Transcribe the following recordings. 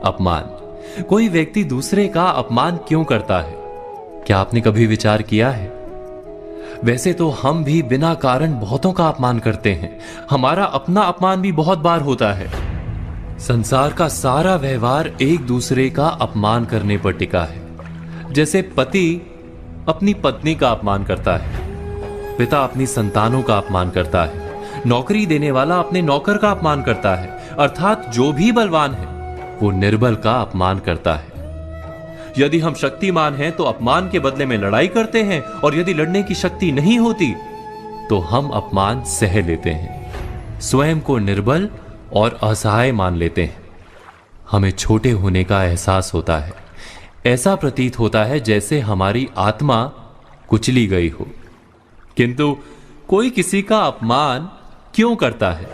अपमान। कोई व्यक्ति दूसरे का अपमान क्यों करता है? क्या आपने कभी विचार किया है? वैसे तो हम भी बिना कारण बहुतों का अपमान करते हैं। हमारा अपना अपमान भी बहुत बार होता है। संसार का सारा व्यवहार एक दूसरे का अपमान करने पर टिका है। जैसे पति अपनी पत्नी का अपमान करता है, पिता अपनी संतानों का अपमान करता है, नौकरी देने वाला अपने नौकर का अपमान करता है, अर्थात जो भी बलवान है वो निर्बल का अपमान करता है। यदि हम शक्तिमान हैं तो अपमान के बदले में लड़ाई करते हैं, और यदि लड़ने की शक्ति नहीं होती तो हम अपमान सह लेते हैं, स्वयं को निर्बल और असहाय मान लेते हैं। हमें छोटे होने का एहसास होता है। ऐसा प्रतीत होता है जैसे हमारी आत्मा कुचली गई हो। किंतु कोई किसी का अपमान क्यों करता है?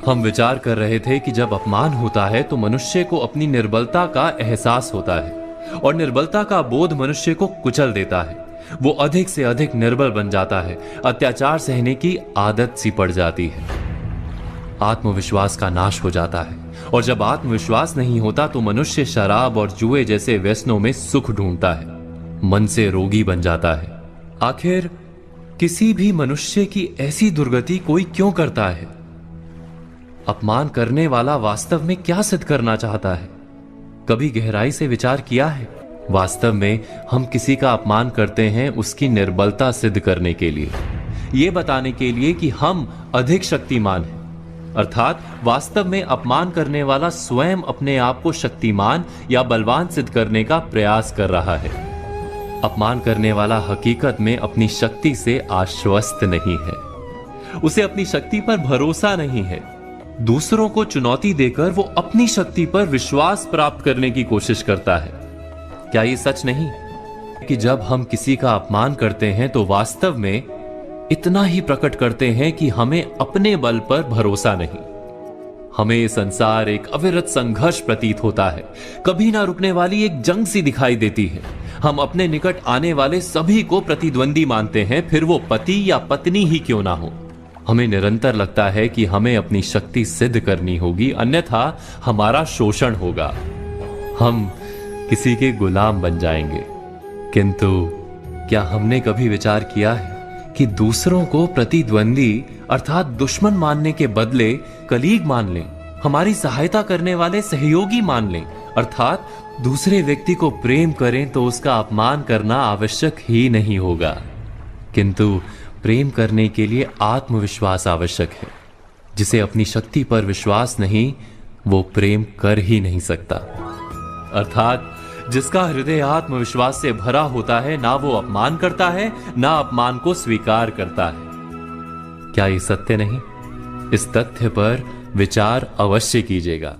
हम विचार कर रहे थे कि जब अपमान होता है तो मनुष्य को अपनी निर्बलता का एहसास होता है, और निर्बलता का बोध मनुष्य को कुचल देता है। वो अधिक से अधिक निर्बल बन जाता है, अत्याचार सहने की आदत सी पड़ जाती है, आत्मविश्वास का नाश हो जाता है। और जब आत्मविश्वास नहीं होता तो मनुष्य शराब और जुए जैसे व्यसनों में सुख ढूंढता है, मन से रोगी बन जाता है। आखिर किसी भी मनुष्य की ऐसी दुर्गति कोई क्यों करता है? अपमान करने वाला वास्तव में क्या सिद्ध करना चाहता है? कभी गहराई से विचार किया है? वास्तव में हम किसी का अपमान करते हैं उसकी निर्बलता सिद्ध करने के लिए, यह बताने के लिए कि हम अधिक शक्तिमान हैं। अर्थात वास्तव में अपमान करने वाला स्वयं अपने आप को शक्तिमान या बलवान सिद्ध करने का प्रयास कर रहा है। अपमान करने वाला हकीकत में अपनी शक्ति से आश्वस्त नहीं है, उसे अपनी शक्ति पर भरोसा नहीं है। दूसरों को चुनौती देकर वो अपनी शक्ति पर विश्वास प्राप्त करने की कोशिश करता है। क्या ये सच नहीं कि जब हम किसी का अपमान करते हैं तो वास्तव में इतना ही प्रकट करते हैं कि हमें अपने बल पर भरोसा नहीं? हमें ये संसार एक अविरत संघर्ष प्रतीत होता है, कभी ना रुकने वाली एक जंग सी दिखाई देती है। हम अपने निकट आने वाले सभी को प्रतिद्वंदी मानते हैं, फिर वो पति या पत्नी ही क्यों ना हो। हमें निरंतर लगता है कि हमें अपनी शक्ति सिद्ध करनी होगी, अन्यथा हमारा शोषण होगा, हम किसी के गुलाम बन जाएंगे। किंतु क्या हमने कभी विचार किया है कि दूसरों को प्रतिद्वंदी अर्थात दुश्मन मानने के बदले कलीग मान लें, हमारी सहायता करने वाले सहयोगी मान लें, अर्थात दूसरे व्यक्ति को प्रेम करें तो उसका अपमान करना आवश्यक ही नहीं होगा। किंतु प्रेम करने के लिए आत्मविश्वास आवश्यक है। जिसे अपनी शक्ति पर विश्वास नहीं, वो प्रेम कर ही नहीं सकता। अर्थात जिसका हृदय आत्मविश्वास से भरा होता है, ना वो अपमान करता है, ना अपमान को स्वीकार करता है। क्या ये सत्य नहीं? इस तथ्य पर विचार अवश्य कीजिएगा।